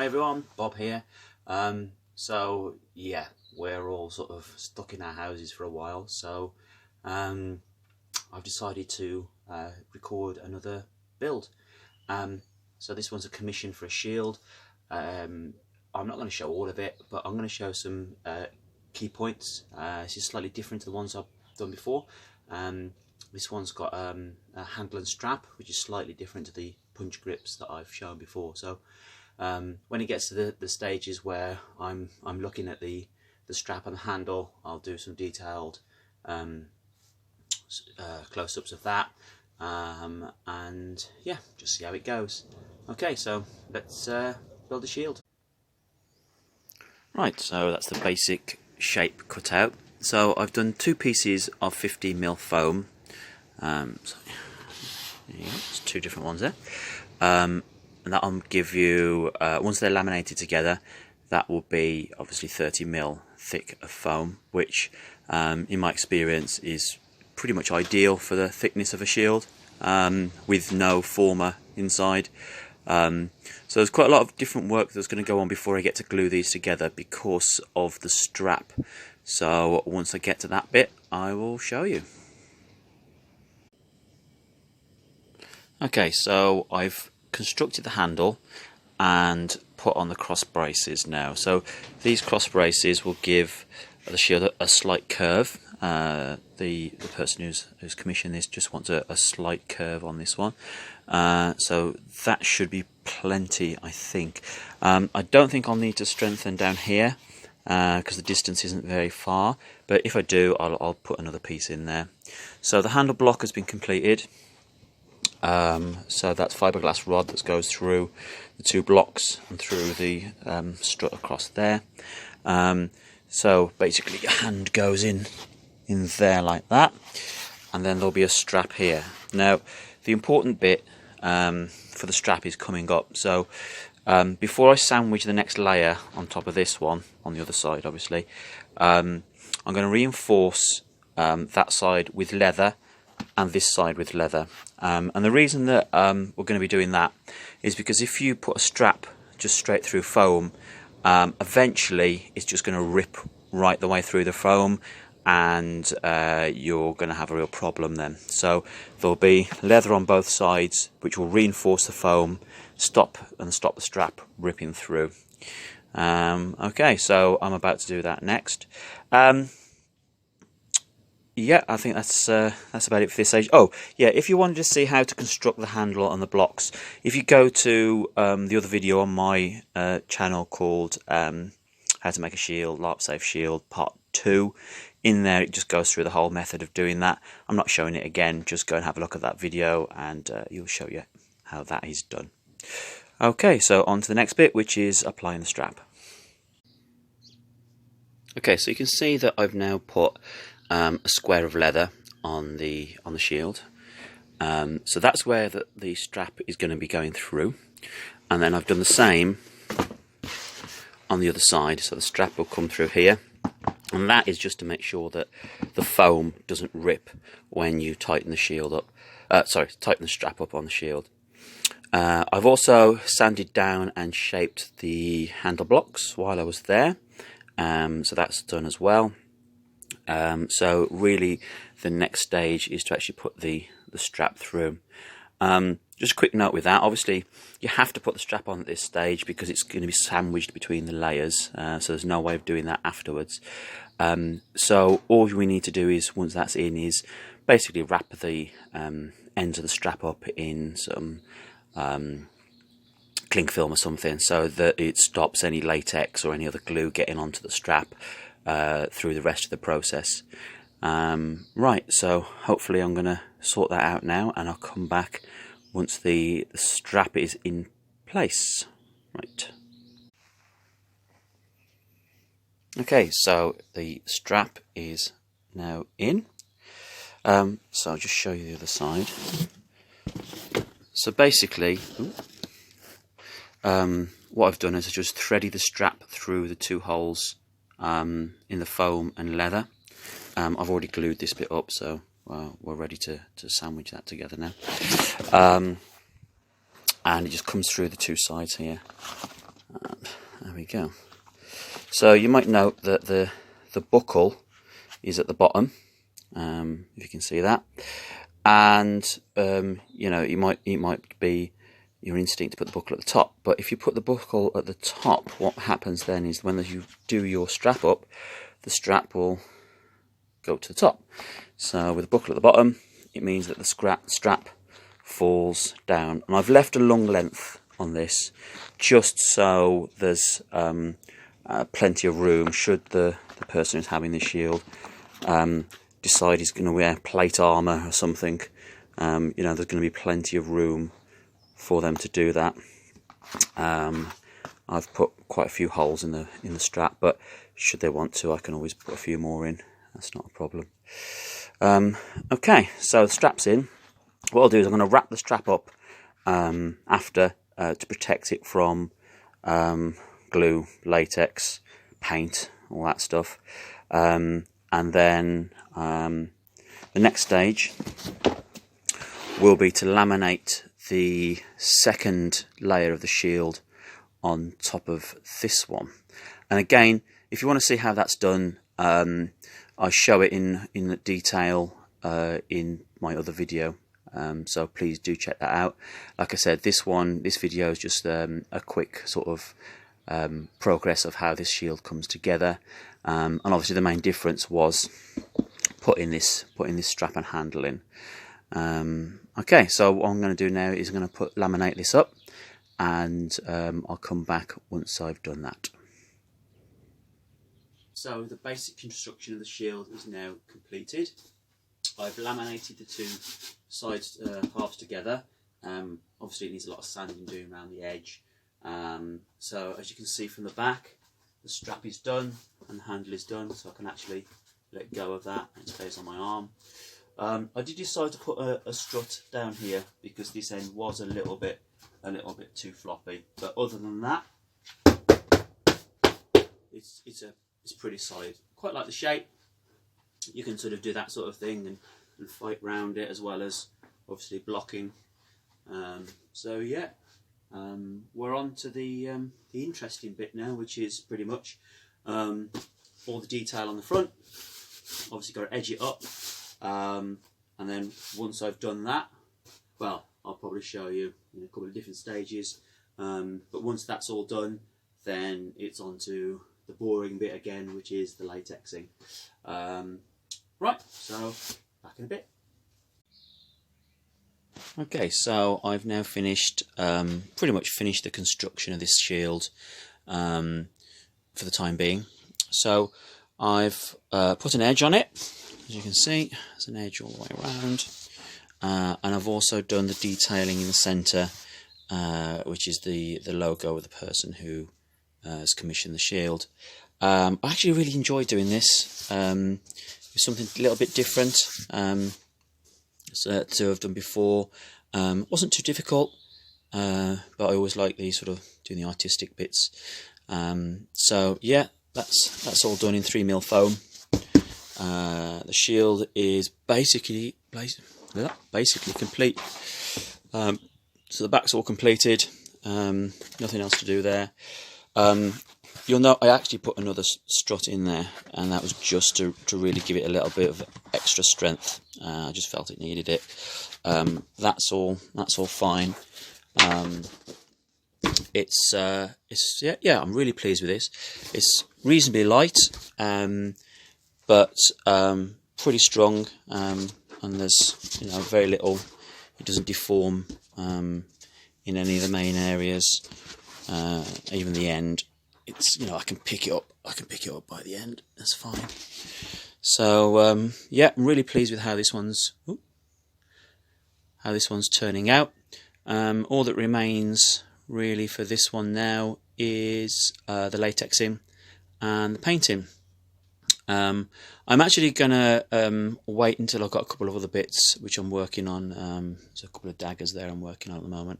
Hi everyone, Bob here. So yeah, we're all sort of stuck in our houses for a while, so I've decided to record another build. So this one's a commission for a shield. I'm not going to show all of it, but I'm going to show some key points. This is slightly different to the ones I've done before. This one's got a handle and strap, which is slightly different to the punch grips that I've shown before. So when it gets to the stages where I'm looking at the strap and the handle, I'll do some detailed close-ups of that, and yeah, just see how it goes. Okay, so let's build a shield. Right, so that's the basic shape cut out. So I've done two pieces of 50mm foam. So yeah, there's two different ones there. And that'll give you, once they're laminated together, that will be obviously 30mm thick of foam, which in my experience is pretty much ideal for the thickness of a shield, with no former inside. So there's quite a lot of different work that's going to go on before I get to glue these together because of the strap. So once I get to that bit, I will show you. Okay, so I've constructed the handle and put on the cross braces now. So these cross braces will give the shield a slight curve. The person who's commissioned this just wants a slight curve on this one. So that should be plenty, I think. I don't think I'll need to strengthen down here because the distance isn't very far, but if I do, I'll put another piece in there. So the handle block has been completed. So that's fiberglass rod that goes through the two blocks and through the strut across there. So basically your hand goes in there like that, and then there'll be a strap here. Now the important bit for the strap is coming up. So before I sandwich the next layer on top of this one, on the other side obviously, I'm going to reinforce that side with leather and this side with leather. And the reason that we're going to be doing that is because if you put a strap just straight through foam, eventually it's just going to rip right the way through the foam, and you're going to have a real problem then. So there'll be leather on both sides which will reinforce the foam, stop the strap ripping through. Okay, so I'm about to do that next. Yeah, I think that's about it for this stage. Oh, yeah, if you wanted to see how to construct the handle on the blocks, if you go to the other video on my channel called How to Make a Shield, Larp Safe Shield Part 2, in there it just goes through the whole method of doing that. I'm not showing it again, just go and have a look at that video and you'll show you how that is done. Okay, so on to the next bit, which is applying the strap. Okay, so you can see that I've now put a square of leather on the shield. So that's where the strap is going to be going through, and then I've done the same on the other side. So the strap will come through here, and that is just to make sure that the foam doesn't rip when you tighten the shield up. Tighten the strap up on the shield. I've also sanded down and shaped the handle blocks while I was there, so that's done as well. So really the next stage is to actually put the strap through. Just a quick note with that, obviously you have to put the strap on at this stage because it's going to be sandwiched between the layers, so there's no way of doing that afterwards. So all we need to do is, once that's in, is basically wrap the ends of the strap up in some cling film or something, so that it stops any latex or any other glue getting onto the strap through the rest of the process. Right, so hopefully I'm going to sort that out now, and I'll come back once the strap is in place. Right. Okay, so the strap is now in. So I'll just show you the other side. So basically, what I've done is I just threaded the strap through the two holes in the foam and leather. I've already glued this bit up, so we're ready to sandwich that together now. And it just comes through the two sides here. There we go. So you might note that the buckle is at the bottom, if you can see that, and you know, it might be your instinct to put the buckle at the top, but if you put the buckle at the top, what happens then is when you do your strap up, the strap will go to the top. So with the buckle at the bottom, it means that the strap falls down, and I've left a long length on this just so there's plenty of room should the person who's having the shield decide he's going to wear plate armour or something. You know, there's going to be plenty of room for them to do that. I've put quite a few holes in the strap, but should they want to, I can always put a few more in. That's not a problem. Okay, so the strap's in. What I'll do is I'm going to wrap the strap up after to protect it from glue, latex, paint, all that stuff. And then the next stage will be to laminate the second layer of the shield on top of this one. And again, if you want to see how that's done, I show it in detail in my other video, so please do check that out. Like I said, this video is just a quick sort of progress of how this shield comes together, and obviously the main difference was putting this strap and handle in. Okay, so what I'm going to do now is I'm going to laminate this up, and I'll come back once I've done that. So the basic construction of the shield is now completed. I've laminated the two sides halves together. Obviously it needs a lot of sanding doing around the edge. So as you can see from the back, the strap is done and the handle is done, so I can actually let go of that and it stays on my arm. I did decide to put a strut down here because this end was a little bit too floppy, but other than that, it's pretty solid. Quite like the shape. You can sort of do that sort of thing and fight round it as well as obviously blocking. So yeah, we're on to the interesting bit now, which is pretty much all the detail on the front. Obviously got to edge it up. And then once I've done that, well, I'll probably show you in a couple of different stages, but once that's all done, then it's on to the boring bit again, which is the latexing. Right, so back in a bit. Okay, so I've now finished, pretty much finished the construction of this shield for the time being. So I've put an edge on it. As you can see, there's an edge all the way around, and I've also done the detailing in the centre, which is the logo of the person who has commissioned the shield. I actually really enjoyed doing this. It's something a little bit different to have done before. Wasn't too difficult, but I always like the sort of doing the artistic bits. So yeah, that's all done in 3mm foam. The shield is basically complete. So the back's all completed. Nothing else to do there. You'll note I actually put another strut in there, and that was just to really give it a little bit of extra strength. I just felt it needed it. That's all fine. Yeah, I'm really pleased with this. It's reasonably light, but pretty strong, and there's very little. It doesn't deform in any of the main areas, even the end. It's I can pick it up. I can pick it up by the end. That's fine. So yeah, I'm really pleased with how this one's turning out. All that remains really for this one now is the latexing and the painting. I'm actually gonna wait until I've got a couple of other bits which I'm working on. There's a couple of daggers there I'm working on at the moment.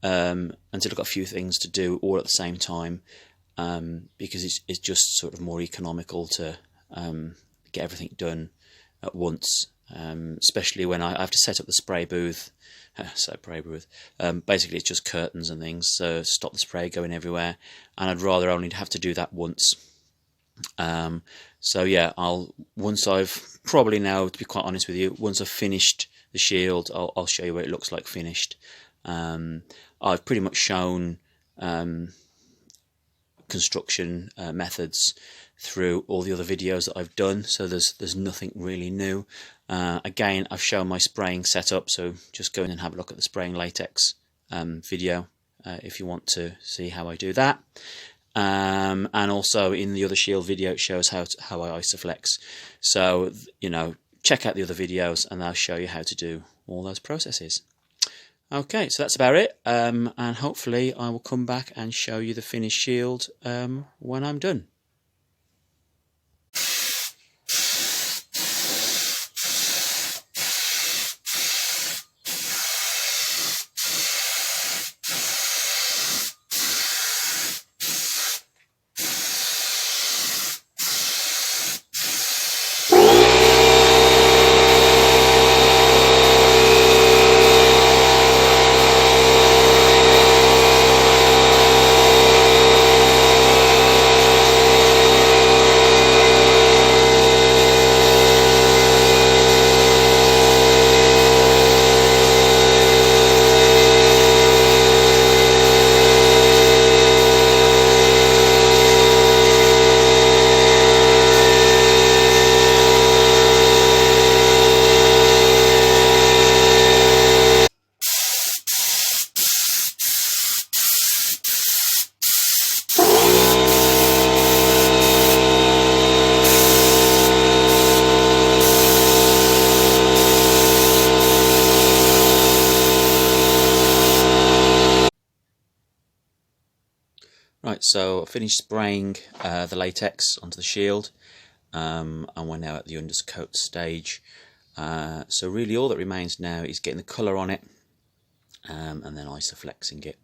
Until I've got a few things to do all at the same time, because it's just sort of more economical to get everything done at once, especially when I have to set up the spray booth. Basically it's just curtains and things, so stop the spray going everywhere, and I'd rather only have to do that once. So yeah, once I've probably now, to be quite honest with you, once I've finished the shield, I'll show you what it looks like finished. I've pretty much shown construction methods through all the other videos that I've done, so there's nothing really new. Again, I've shown my spraying setup, so just go in and have a look at the spraying latex video if you want to see how I do that. And also in the other shield video it shows how I isoflex, so check out the other videos and they'll show you how to do all those processes. Okay, so that's about it, and hopefully I will come back and show you the finished shield when I'm done. Right, so I finished spraying the latex onto the shield, and we're now at the undercoat stage. So really all that remains now is getting the colour on it, and then isoflexing it.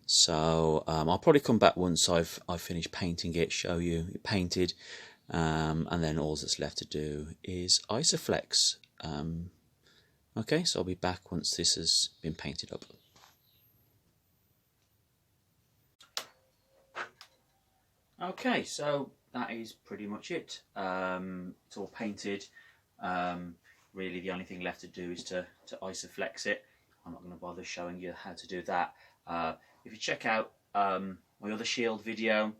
So I'll probably come back once I've finished painting it, show you it painted, and then all that's left to do is isoflex. Okay, so I'll be back once this has been painted up. Okay, so that is pretty much it. It's all painted. Really the only thing left to do is to isoflex it. I'm not going to bother showing you how to do that. If you check out my other shield video,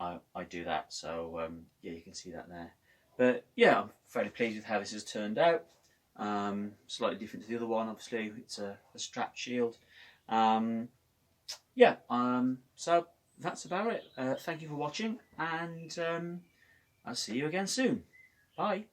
I do that, so yeah, you can see that there. But yeah, I'm fairly pleased with how this has turned out. Slightly different to the other one, obviously. It's a strapped shield. Yeah, so that's about it. Thank you for watching, and I'll see you again soon. Bye.